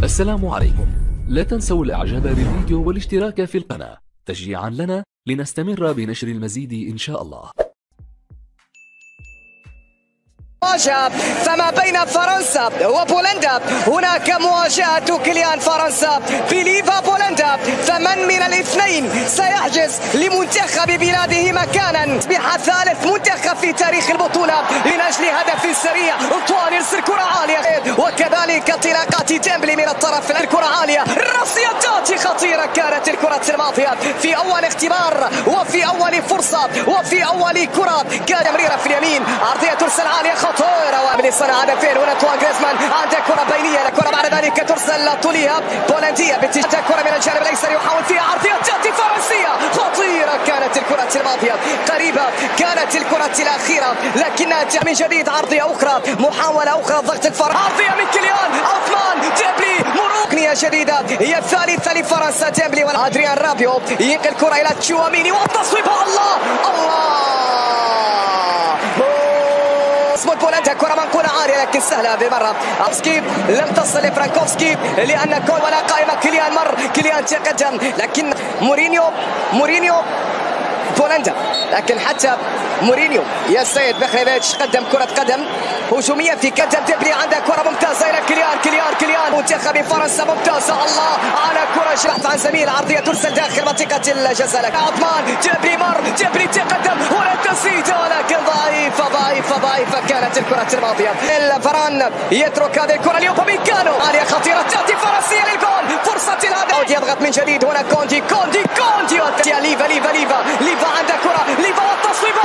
السلام عليكم. لا تنسوا الاعجاب بالفيديو والاشتراك في القناة تشجيعا لنا لنستمر بنشر المزيد ان شاء الله. فما بين فرنسا وبولندا، هناك مواجهة كيليان فرنسا بليفا بولندا، فمن من الاثنين سيحجز لمنتخب بلاده مكانا؟ أصبح ثالث منتخب في تاريخ البطولة من أجل هدف سريع. أنطوان يرسل كرة عالية، وكذلك انطلاقات ديمبلي من الطرف. الكرة عالية، راسيات خطيرة كانت الكرة الماضية في أول اختبار وفي أول فرصة وفي أول كرة. كان مريرة في اليمين، عرضية ترسل عالية خطيرة، ومن صنع هدفين. هنا أنطوان جريزمان عنده كرة بينية، الكرة بعد ذلك ترسل طوليها بولندية باتجاه كرة من الجانب الأيسر، يحاول فيها عرضية تأتي فرنسية خطيرة. كانت الكرة الماضية قريبة، كانت الكرة الأخيرة لكنها من جديد. عرضية أخرى، محاولة أخرى، ضغط الفرنسي، عرضية من كيليان عثمان ديمبلي، مركنية جديدة هي الثالثة لفرنسا. ديمبلي وأدريان رابيو ينقل الكرة إلى تشواميني والتصويب. الله بولندا، كرة منقولة عالية لكن سهلة بالمرة. أوسكي لم تصل لفرانكوفسكي لأن كول ولا قائمة. كيليان مر، كيليان تقدم، لكن مورينيو بولندا، لكن حتى مورينيو يا سيد بخريفيتش قدم كرة قدم هجومية في قدم ديمبلي. عنده كرة ممتازة إلى كيليان منتخب فرنسا ممتازة. الله على كرة بحث عن زميل، عرضية ترسل داخل منطقة الجزاء. عثمان ديمبلي مر، ديمبلي تقدم، هنا التسديدة ولكن ضعيفة كانت الكرة الماضية. الفران يترك هذه الكرة لأوباميكانو، عالية خطيرة تأتي فرنسية للجول، فرصة الهدف. يضغط من جديد هنا كوندي ليفا عنده كرة، ليفا والتصويب.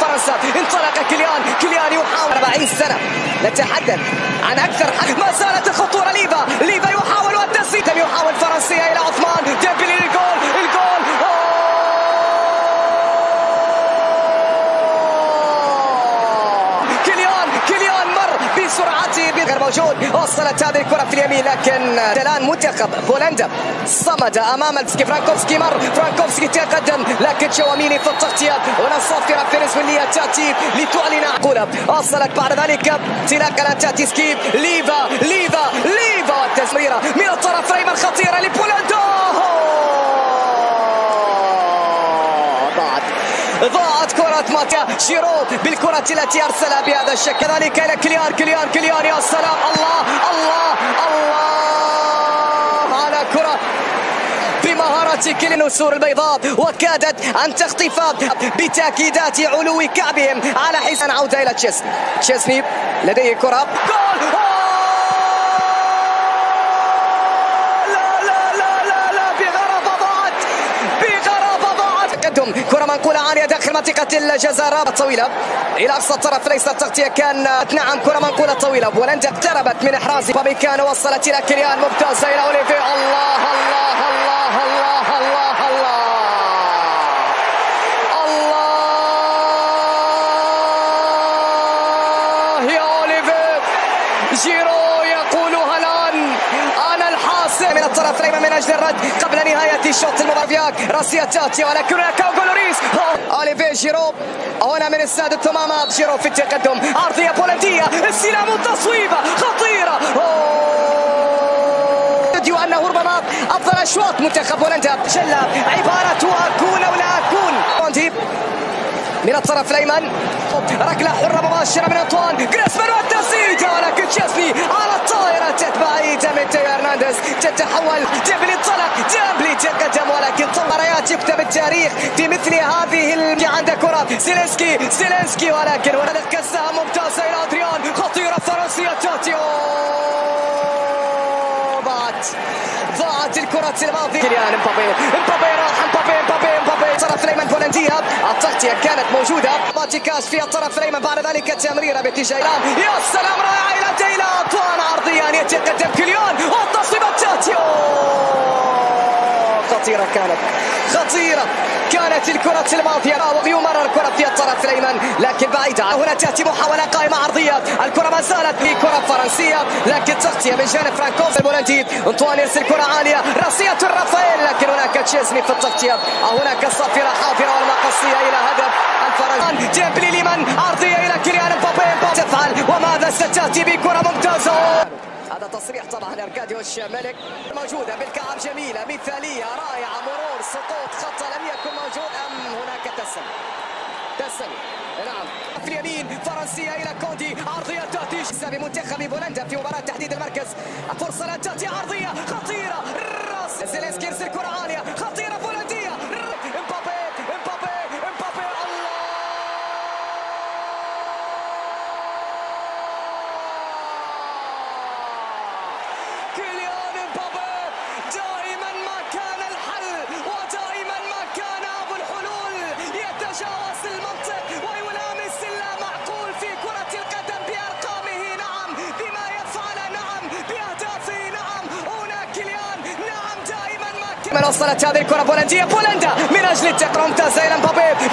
فرنسا انطلق كيليان يحاول 40 سنة، نتحدث عن أكثر. ما زالت الخطورة، ليفا يحاول والتسديد، لم يحاول فرنسية إلى عثمان ديمبلي الجول. كيليان مر بسرعته غير موجود. وصلت هذه الكرة في اليمين، لكن الآن منتخب بولندا صمد أمام فرانكوفسكي. مر فرانكوفسكي تقدم، لكن تشواميني في التغطية. هنا الصافرة فينزويلية تأتي لتعلن عقولة. وصلت بعد ذلك انطلاقا تأتي سكيب. ليفا والتسميرة من الطرف الأيمن خطيرة لبولندا. ضاعت كرة ماتيا جيرو بالكرة التي أرسلها بهذا الشكل، كذلك إلى كيليان. يا سلام، الله على كرة بمهارة كيليان نسور البيضاء، وكادت أن تخطف بتأكيدات علو كعبهم على حسن. عودة إلى تشيسني لديه كرة، جول. كرة منقولة عالية داخل منطقة الجزاء، طويلة إلى أقصى الطرف، ليس التغطية كانت. نعم، كرة منقولة طويلة. بولندا اقتربت من إحراز باميكانو، وصلت إلى كيليان ممتازة إلى أوليفي. الله يا أوليفي. جيرو يقولها الآن، أنا الحاسم من الطرف الأيمن من أجل الرد قبل نهاية الشوط المبارك. راسية تاتي ولكن هناك جولوريس. أوليفي جيرو هنا من السادة ثمامة. جيرو في التقدم، عرضية بولندية، استلام التصويبة خطيرة. يبدو أنه ربما أفضل أشواط منتخب بولندا. شلة عبارة أكون أو لا أكون. من الطرف الأيمن، ركلة حرة مباشرة من أنطوان جريزمان والتسديد، ولكن تشيزني على الطائرة بعيدة من تيو هرنانديز. تتحول ديمبلي، انطلق ديمبلي تقدم، ولكن مباريات يكتب التاريخ في مثل هذه. عنده كرة زيلينسكي، ولكن ولدت كسام ممتازة إلى أدريان، خطيرة فرنسية تاتي. ضاعت الكرة الماضية. كيليان امبابي راح، امبابي طرف الايمن بولندية. التغطية كانت موجودة، ماتيكاش في الطرف الايمن، بعد ذلك تمريرة باتجاه يا سلام، رائعة إلى ديلا، أنطوان عرضيا يتقدم كيليان والتصويبة تاتي. خطيرة كانت الكرة الماضية، ويمرر الكرة في الطرف الأيمن لكن بعيدة. هنا تأتي محاولة قائمة عرضية، الكرة ما زالت في كرة فرنسية، لكن تغطية من جانب فرانكوف البولندي. أنطوان يرسل كرة عالية، راسية رافائيل، لكن هناك تشيزني في التغطية. هناك الصافرة حاضرة والمقصية إلى هدف الفرنسي. ديمبلي لمن عرضية إلى كيليان امبابي. ماذا ستأتي بكرة ممتازة. هذا تصريح طبعا أركاديوش ملك. موجودة بالكعب، جميلة مثالية رائعة، مرور سقوط خطأ لم يكن موجود أم هناك تسلل. نعم في اليمين فرنسية إلى كوندي، عرضية تأتي بمنتخب بولندا في مباراة تحديد المركز. فرصة لا تأتي، عرضية خطيرة، راس زيلينسكي يرسل كرة عالية خطيرة بولندية. امبابي الله، كيليان امبابي دائما ما كان الحل ودائما ما كان ابو الحلول، يتجاوز المنطق ويلامس اللامعقول في كرة القدم بأرقامه، نعم بما يفعل، نعم بأهدافه، نعم هنا كيليان، نعم دائما ما كان. من وصلت هذه الكرة بولندية، بولندا من أجل التقدم ممتازة إلى امبابي.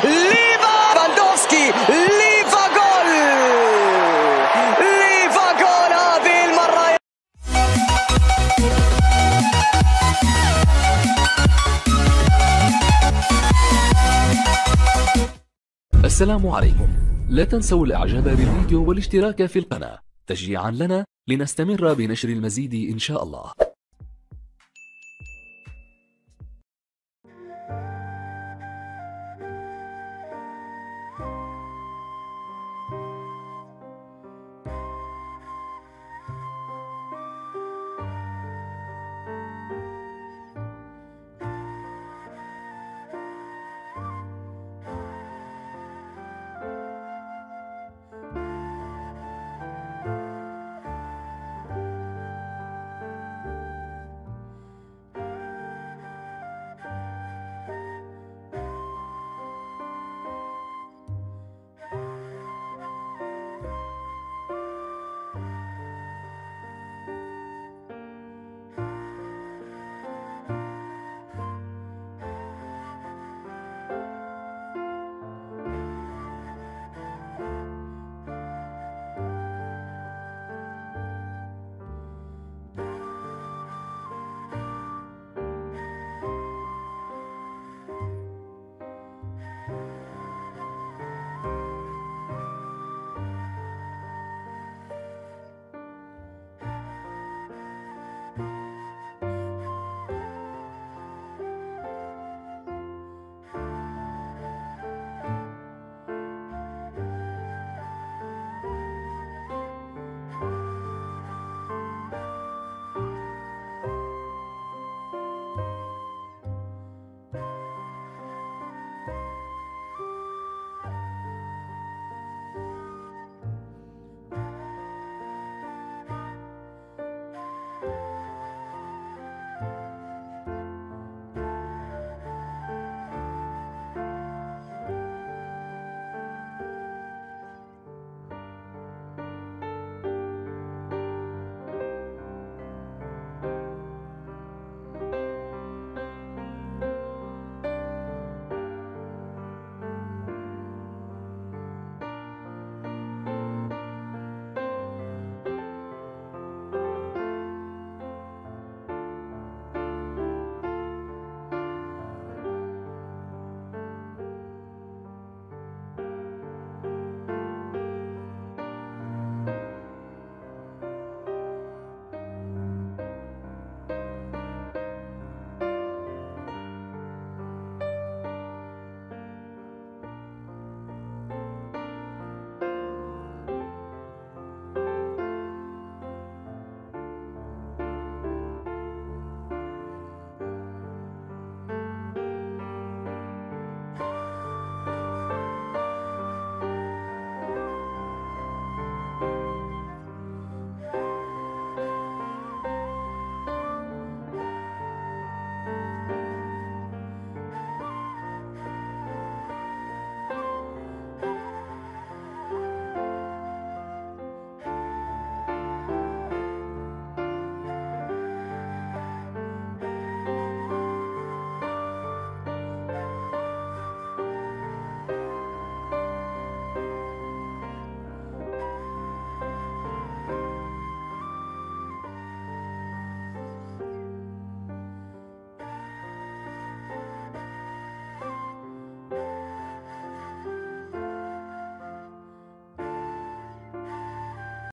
ليفاندوفسكي، ليفا جول هذه المرة. السلام عليكم. لا تنسوا الاعجاب بالفيديو والاشتراك في القناة تشجيعا لنا لنستمر بنشر المزيد إن شاء الله.